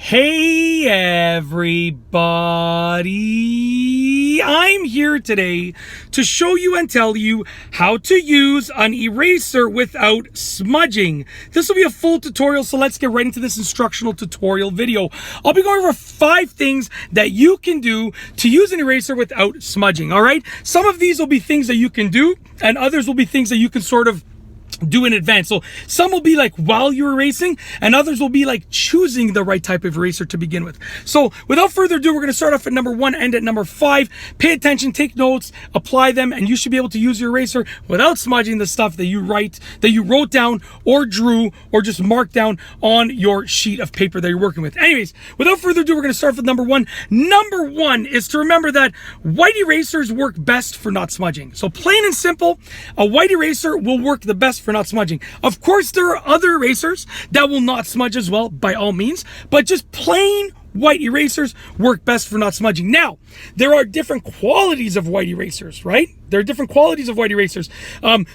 Hey everybody, I'm here today to show you and tell you how to use an eraser without smudging. This will be a full tutorial, so let's get right into this instructional tutorial video. I'll be going over 5 things that you can do to use an eraser without smudging, all right? Some of these will be things that you can do, and others will be things that you can sort of do in advance. So some will be like while you're erasing, and others will be like choosing the right type of eraser to begin with. So without further ado, we're going to start off at number 1, end at number 5. Pay attention, take notes, apply them, and you should be able to use your eraser without smudging the stuff that you wrote down or drew or just marked down on your sheet of paper that you're working with. Anyways, without further ado, we're going to start with number 1. Number 1 is to remember that white erasers work best for not smudging. So plain and simple, a white eraser will work the best for not smudging. Of course, there are other erasers that will not smudge as well, by all means, but just plain white erasers work best for not smudging. Now, there are different qualities of white erasers, right? There are different qualities of white erasers.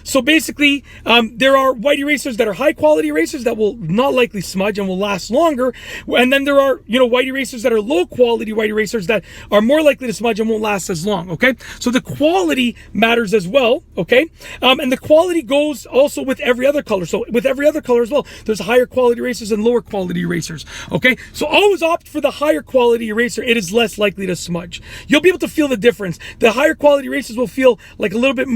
So basically, there are white erasers that are high quality erasers that will not likely smudge and will last longer. And then there are, white erasers that are low quality white erasers that are more likely to smudge and won't last as long, okay? So the quality matters as well, okay? And the quality goes also with every other color. So with every other color as well, there's higher quality erasers and lower quality erasers, okay? So always opt for the higher quality eraser. It is less likely to smudge. You'll be able to feel the difference. The higher quality erasers will feel like a little bit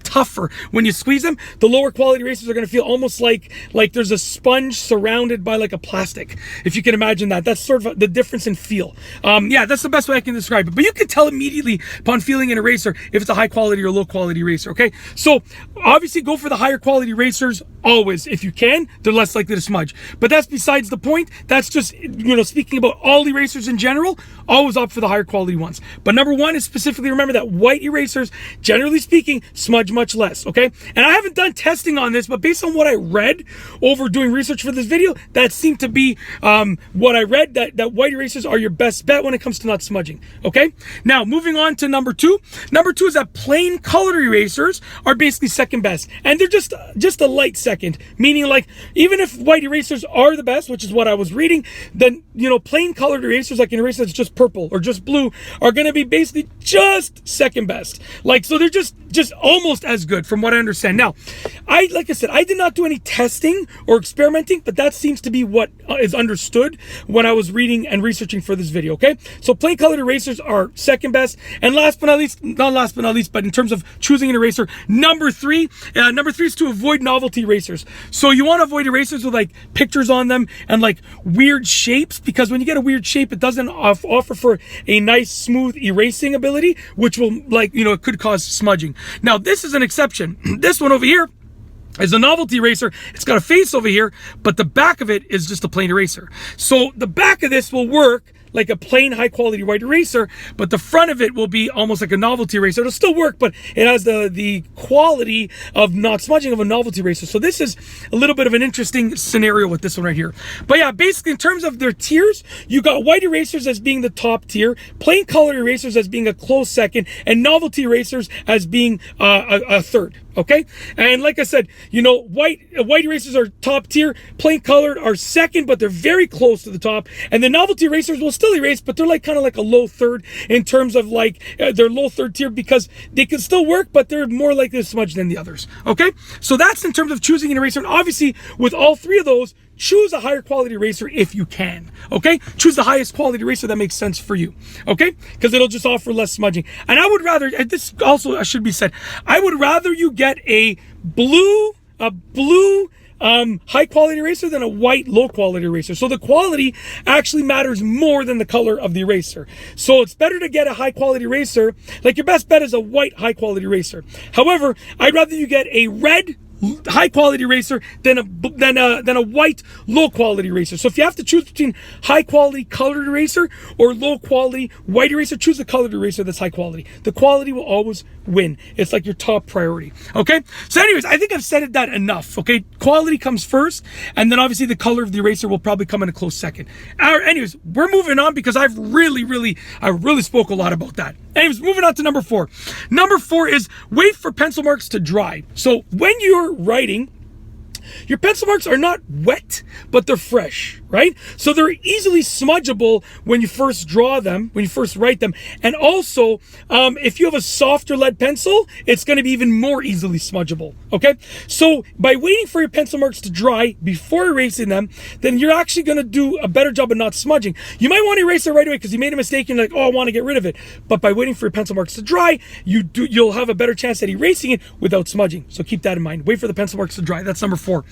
tougher when you squeeze them. The lower quality erasers are going to feel almost like there's a sponge surrounded by like a plastic, if you can imagine that. That's sort of the difference in feel. Yeah, that's the best way I can describe it. But you can tell immediately upon feeling an eraser if it's a high quality or low quality eraser, okay? So obviously go for the higher quality erasers always. If you can, they're less likely to smudge. But that's besides the point. That's just, speaking about all erasers in general, always opt for the higher quality ones. But number 1 is specifically remember that white erasers, generally speaking, smudge much less, okay? And I haven't done testing on this, but based on what I read over doing research for this video, that seemed to be what I read, that white erasers are your best bet when it comes to not smudging, okay? Now, moving on to number 2. Number 2 is that plain colored erasers are basically second best. And they're just a light second, meaning like, even if white erasers are the best, which is what I was reading, then, plain colored erasers, like an eraser that's just purple or just blue, are going to be basically just second best. Like, so they're just almost as good from what I understand. Now, like I said, I did not do any testing or experimenting, but that seems to be what is understood when I was reading and researching for this video, okay? So plain colored erasers are second best. And last but not least, but in terms of choosing an eraser, number 3 is to avoid novelty erasers. So you want to avoid erasers with like pictures on them and like weird shapes, because when you get a weird shape, it doesn't offer for a nice smooth erasing ability, which will it could cause smudging. Now, this is an exception. This one over here is a novelty eraser. It's got a face over here, but the back of it is just a plain eraser. So the back of this will work like a plain high quality white eraser, but the front of it will be almost like a novelty eraser. It'll still work, but it has the quality of not smudging of a novelty eraser. So this is a little bit of an interesting scenario with this one right here. But yeah, basically in terms of their tiers, you got white erasers as being the top tier, plain colored erasers as being a close second, and novelty erasers as being a third. Okay, and like I said, white erasers are top tier, plain colored are second, but they're very close to the top, and the novelty erasers will still erase, but they're like kind of like a low third in terms of like they're low third tier because they can still work, but they're more likely to smudge than the others. Okay, so that's in terms of choosing an eraser, and obviously with all 3 of those, choose a higher quality eraser if you can, okay? Choose the highest quality eraser that makes sense for you, okay? Because it'll just offer less smudging. And I would rather, and this also should be said, I would rather you get a blue high quality eraser than a white low quality eraser. So the quality actually matters more than the color of the eraser. So it's better to get a high quality eraser. Like your best bet is a white high quality eraser. However, I'd rather you get a red high quality eraser than a white low quality eraser. So if you have to choose between high quality colored eraser or low quality white eraser, choose the colored eraser that's high quality. The quality will always win. It's like your top priority. Okay, so anyways, I think I've said that enough. Okay, quality comes first, and then obviously the color of the eraser will probably come in a close second. Anyways, we're moving on because I really spoke a lot about that. Anyways, moving on to number 4. Number 4 is wait for pencil marks to dry. So when you're writing, Your pencil marks are not wet, but they're fresh, right? So they're easily smudgeable when you first draw them, when you first write them. And also, if you have a softer lead pencil, it's going to be even more easily smudgeable, okay? So by waiting for your pencil marks to dry before erasing them, then you're actually going to do a better job of not smudging. You might want to erase it right away because you made a mistake and you're like, oh, I want to get rid of it. But by waiting for your pencil marks to dry, you'll have a better chance at erasing it without smudging. So keep that in mind. Wait for the pencil marks to dry. That's number 4.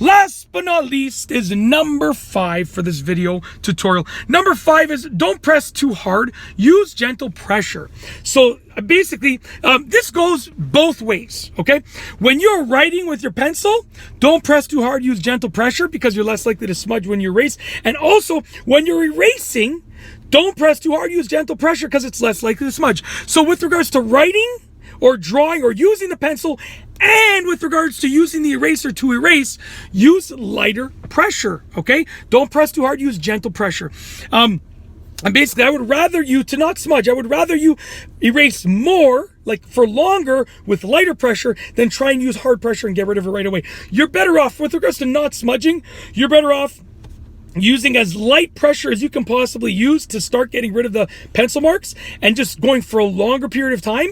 Last but not least is number 5 for this video tutorial. Number 5 is don't press too hard. Use gentle pressure. So basically, this goes both ways, okay? When you're writing with your pencil, don't press too hard, use gentle pressure because you're less likely to smudge when you erase. And also, when you're erasing, don't press too hard, use gentle pressure because it's less likely to smudge. So with regards to writing or drawing or using the pencil, and with regards to using the eraser to erase, use lighter pressure, okay? Don't press too hard, use gentle pressure. And basically, I would rather you to not smudge. I would rather you erase more, like for longer, with lighter pressure than try and use hard pressure and get rid of it right away. You're better off, with regards to not smudging, you're better off using as light pressure as you can possibly use to start getting rid of the pencil marks and just going for a longer period of time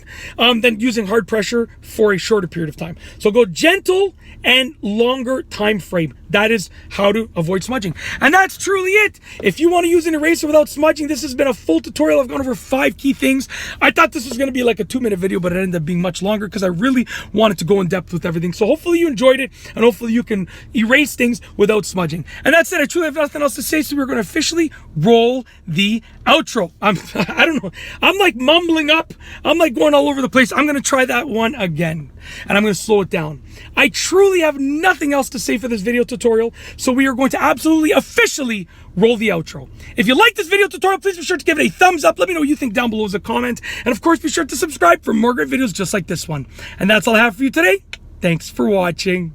than using hard pressure for a shorter period of time. So go gentle and longer time frame. That is how to avoid smudging. And that's truly it. If you want to use an eraser without smudging, this has been a full tutorial. I've gone over 5 key things. I thought this was going to be like a 2-minute video, but it ended up being much longer because I really wanted to go in depth with everything. So hopefully you enjoyed it, and hopefully you can erase things without smudging. And that's it. I truly have nothing else to say, so we're going to officially roll the outro. I don't know. I'm like mumbling up. I'm like going all over the place. I'm going to try that one again, and I'm going to slow it down. I truly have nothing else to say for this video tutorial, so we are going to absolutely officially roll the outro. If you like this video tutorial, please be sure to give it a thumbs up. Let me know what you think down below as a comment. And of course, be sure to subscribe for more great videos just like this one. And that's all I have for you today. Thanks for watching.